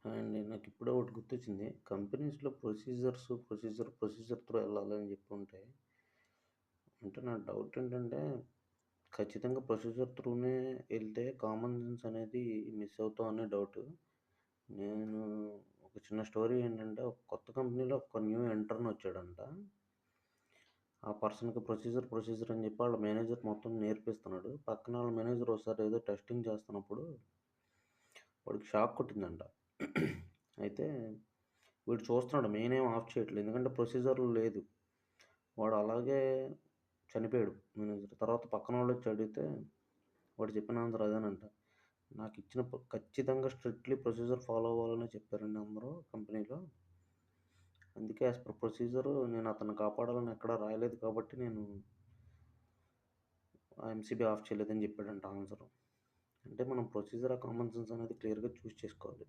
And నాకిప్పుడే ఒకటి గుర్తొచ్చింది. కంపెనీస్‌లో ప్రొసీజర్ త్రూ ఎళ్ళాలని జెప్పుంటే, అంటే నా డౌట్ ఏంటంటే, ఖచ్చితంగా ప్రొసీజర్ త్రూనే ఎళ్తే కామన్ సెన్స్ అనేది మిస్ అవుతాం అనే డౌటు. నేను ఒక చిన్న స్టోరీ ఏంటంటే, ఒక కొత్త కంపెనీలో ఒక న్యూ ఇంటర్న్ వచ్చాడంట. ఆ పర్సన్‌కి ప్రొసీజర్ అని జెప్పి ఆళ్ళ మేనేజర్ మొత్తం నేర్పిస్తున్నాడు. పక్కన ఆళ్ళ మేనేజర్ ఒకసారి ఏదో టెస్టింగ్ చేస్తున్నప్పుడు వాడికి షాక్ కొట్టిందంట. అయితే వీడు చూస్తున్నాడు. మెయిన్ ఏం ఆఫ్ చేయట్లేదు. ఎందుకంటే ప్రొసీజర్‌లో లేదు. వాడు అలాగే చనిపోయాడు మేనేజర్. తర్వాత పక్కనోళ్ళొచ్చి అడిగితే వాడు చెప్పిన ఆన్సర్ అదేనంట. నాకిచ్చిన ఖచ్చితంగా స్ట్రిక్ట్‌లీ ప్రొసీజర్ ఫాలో అవ్వాలనే చెప్పారండి అందరూ కంపెనీలో. అందుకే యాస్ పర్ ప్రొసీజర్ నేను అతన్ని కాపాడాలని ఎక్కడా రాయలేదు కాబట్టి నేను ఆ ఎంసీబీ ఆఫ్ చేయలేదని చెప్పాడంట ఆన్సరు. అంటే మనం ప్రొసీజర్, ఆ కామన్ సెన్స్ అనేది క్లియర్‌గా చూజ్ చేసుకోవాలి.